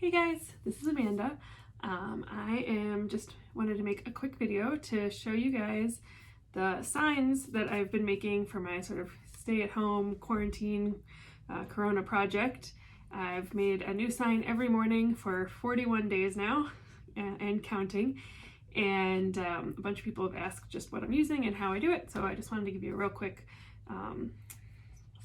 Hey guys, this is Amanda. I just wanted to make a quick video to show you guys the signs that I've been making for my sort of stay-at-home quarantine Corona project. I've made a new sign every morning for 41 days now and counting, and a bunch of people have asked just what I'm using and how I do it, so I just wanted to give you a real quick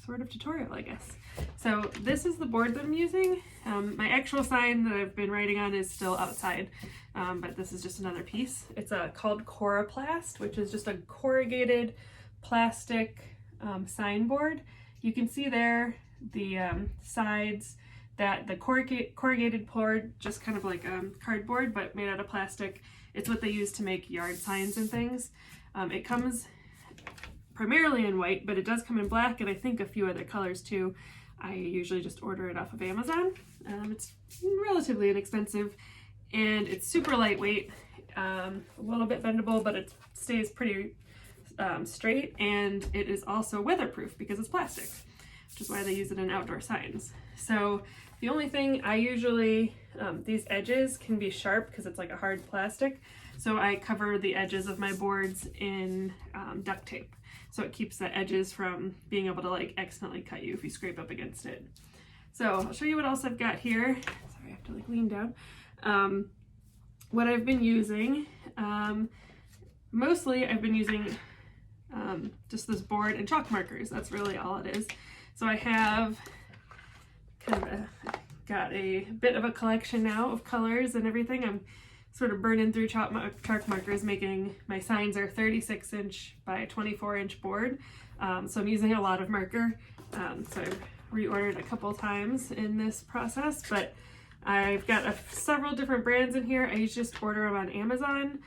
sort of tutorial, I guess. So this is the board that I'm using. My actual sign that I've been writing on is still outside, but this is just another piece. It's called Coroplast, which is just a corrugated plastic sign board. You can see there the sides that the corrugated board, just kind of like cardboard, but made out of plastic. It's what they use to make yard signs and things. It comes primarily in white, but it does come in black and I think a few other colors too. I usually just order it off of Amazon. It's relatively inexpensive and it's super lightweight, a little bit bendable, but it stays pretty straight, and it is also weatherproof because it's plastic, which is why they use it in outdoor signs. So the only thing I usually, these edges can be sharp because it's like a hard plastic, so I cover the edges of my boards in duct tape. So it keeps the edges from being able to like accidentally cut you if you scrape up against it. So I'll show you what else I've got here. Sorry, I have to like lean down. What I've been using, mostly I've been using just this board and chalk markers. That's really all it is. So I have kind of got a bit of a collection now of colors and everything. I'm sort of burning through chalk markers, making my signs are 36-inch by 24-inch board. So I'm using a lot of marker. So I've reordered a couple times in this process, but I've got several different brands in here. I just order them on Amazon.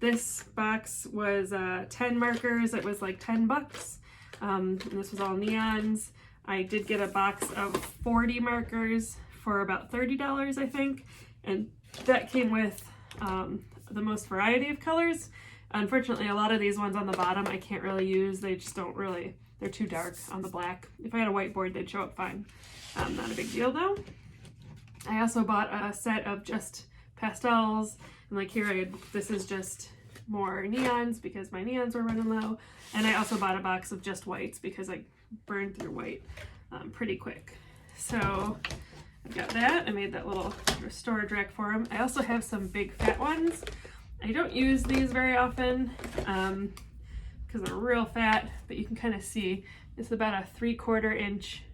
This box was 10 markers. It was like $10. And this was all neons. I did get a box of 40 markers for about $30, I think. And that came with the most variety of colors. Unfortunately, a lot of these ones on the bottom I can't really use. They just don't really, they're too dark on the black. If I had a whiteboard, they'd show up fine. Not a big deal though. I also bought a set of just pastels, and like here this is just more neons because my neons were running low. And I also bought a box of just whites because I burned through white pretty quick. So I've got that. I made that little storage rack for them. I also have some big fat ones. I don't use these very often because they're real fat, but you can kind of see it's about a 3/4 inch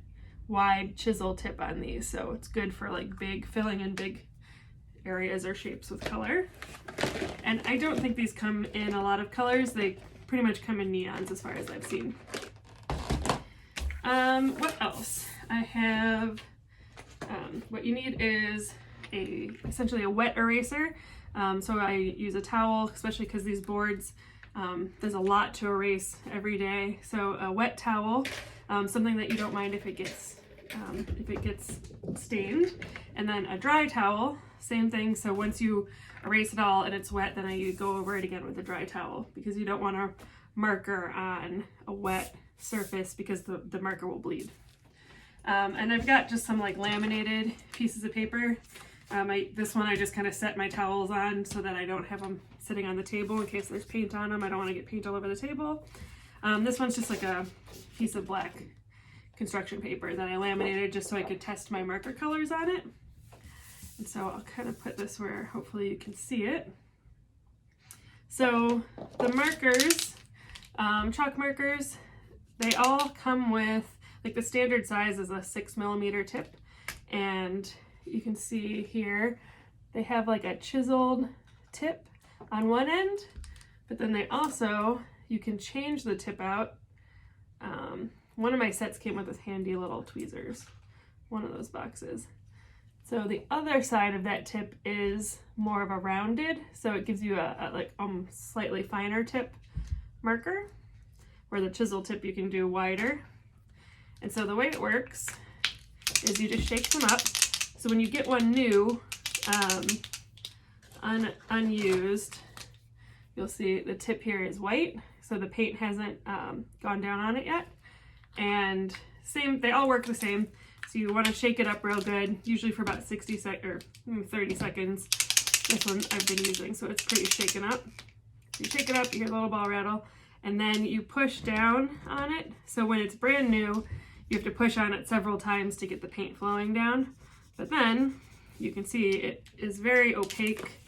wide chisel tip on these. So it's good for like filling in big areas or shapes with color. And I don't think these come in a lot of colors. They pretty much come in neons as far as I've seen. What else? I have what you need is essentially a wet eraser. So I use a towel, especially because these boards, there's a lot to erase every day. So a wet towel, something that you don't mind if it gets stained, and then a dry towel, same thing. So once you erase it all and it's wet, then I go over it again with a dry towel because you don't want a marker on a wet surface because the marker will bleed. And I've got just some like laminated pieces of paper. This one I just kind of set my towels on so that I don't have them sitting on the table in case there's paint on them. I don't want to get paint all over the table. This one's just like a piece of black construction paper that I laminated just so I could test my marker colors on it. And so I'll kind of put this where hopefully you can see it. So the markers, chalk markers, they all come with, like the standard size is a 6mm tip, and you can see here they have like a chiseled tip on one end, but then they also, you can change the tip out. One of my sets came with this handy little tweezers, one of those boxes. So the other side of that tip is more of a rounded, so it gives you a like slightly finer tip marker, where the chisel tip you can do wider. And so the way it works is you just shake them up. So when you get one new, unused, you'll see the tip here is white, so the paint hasn't gone down on it yet. And they all work the same. So So you want to shake it up real good, usually for about 60 seconds or 30 seconds. This one I've been using, so it's pretty shaken up. You shake it up, you hear the little ball rattle, and then you push down on it. So when it's brand new, you have to push on it several times to get the paint flowing down. But then you can see it is very opaque.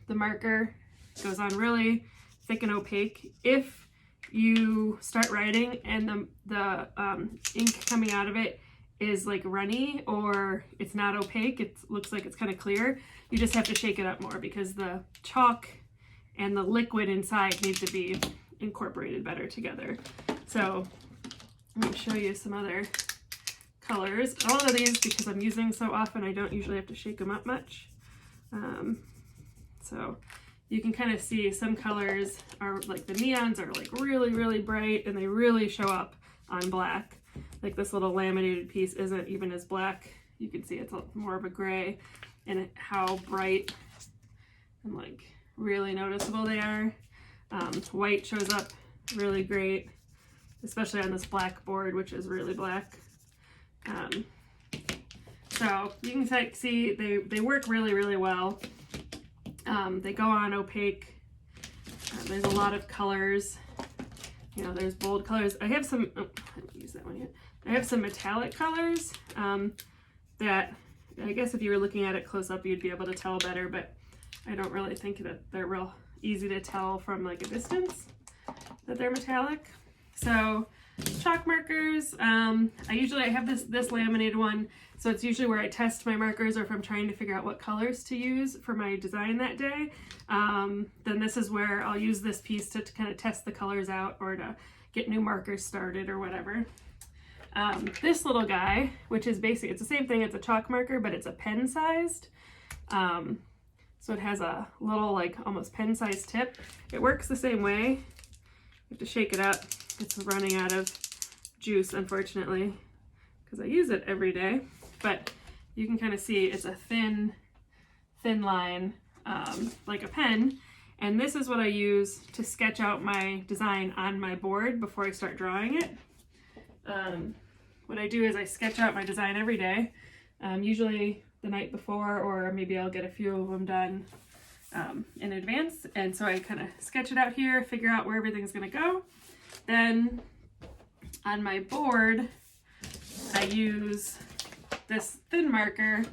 The marker goes on really thick and opaque. If you start writing and the ink coming out of it is like runny or it's not opaque, it looks like it's kind of clear, you just have to shake it up more because the chalk and the liquid inside need to be incorporated better together. So let me show you some other colors. All of these, because I'm using so often, I don't usually have to shake them up much. So you can kind of see some colors are like the neons are like really, really bright and they really show up on black. Like this little laminated piece isn't even as black. You can see it's more of a gray, and how bright and like really noticeable they are. White shows up really great, especially on this black board, which is really black. So you can see they work really, really well. They go on opaque. There's a lot of colors. You know, there's bold colors. I have some, oh, I haven't used that one yet. I have some metallic colors that I guess if you were looking at it close up, you'd be able to tell better, but I don't really think that they're real easy to tell from like a distance that they're metallic. So chalk markers, I have this laminated one, so it's usually where I test my markers, or if I'm trying to figure out what colors to use for my design that day, then this is where I'll use this piece to kind of test the colors out or to get new markers started or whatever. This little guy, which is basically, it's the same thing, it's a chalk marker, but it's a pen sized. So it has a little like almost pen sized tip. It works the same way. You have to shake it up. It's running out of juice, unfortunately, because I use it every day. But you can kind of see it's a thin line, like a pen. And this is what I use to sketch out my design on my board before I start drawing it. What I do is I sketch out my design every day, usually the night before, or maybe I'll get a few of them done in advance. And so I kind of sketch it out here, figure out where everything's going to go. Then on my board, I use this thin marker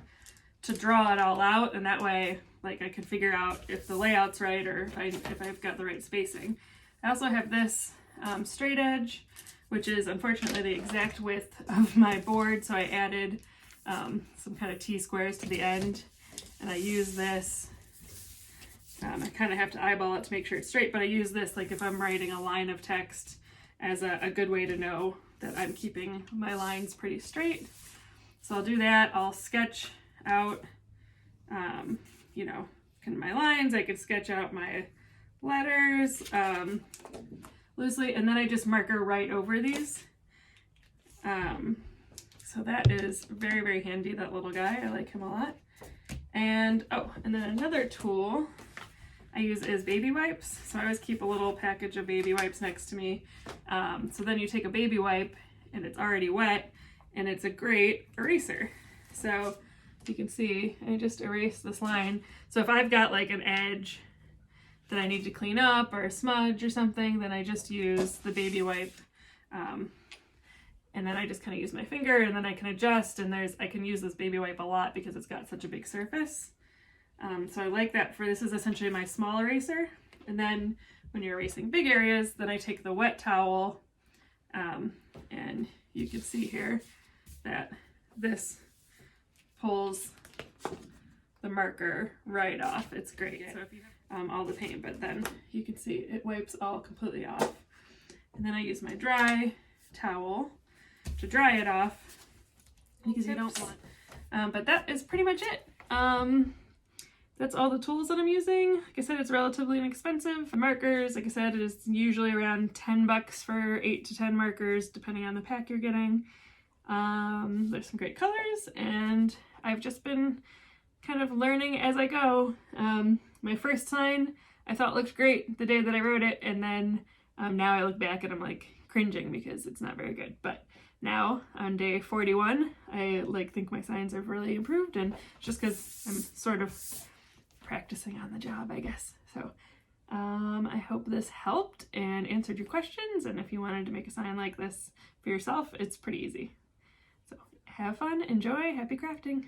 to draw it all out, and that way like I can figure out if the layout's right or if I've got the right spacing. I also have this straight edge, which is unfortunately the exact width of my board, so I added some kind of T-squares to the end, and I use this. I kind of have to eyeball it to make sure it's straight, but I use this like if I'm writing a line of text as a good way to know that I'm keeping my lines pretty straight. So I'll do that. I'll sketch out, you know, kind of my lines. I could sketch out my letters loosely, and then I just marker right over these. So that is very, very handy, that little guy. I like him a lot. And, oh, and then another tool I use is baby wipes. So I always keep a little package of baby wipes next to me. So then you take a baby wipe and it's already wet, and it's a great eraser. So you can see I just erased this line. So if I've got like an edge that I need to clean up or a smudge or something, then I just use the baby wipe. And then I just kind of use my finger, and then I can adjust, and I can use this baby wipe a lot because it's got such a big surface. So I like that this is essentially my small eraser. And then when you're erasing big areas, then I take the wet towel, and you can see here that this pulls the marker right off. It's great. So if you have all the paint, but then you can see it wipes all completely off. And then I use my dry towel to dry it off because you don't want. But that is pretty much it. That's all the tools that I'm using. Like I said, it's relatively inexpensive. The markers, like I said, it is usually around $10 for 8 to 10 markers, depending on the pack you're getting. There's some great colors, and I've just been kind of learning as I go. My first sign I thought looked great the day that I wrote it, and then now I look back and I'm like cringing because it's not very good. But now on day 41. I think my signs have really improved, and just because I'm sort of practicing on the job, I guess. So I hope this helped and answered your questions, and if you wanted to make a sign like this for yourself, it's pretty easy. So have fun, enjoy, happy crafting!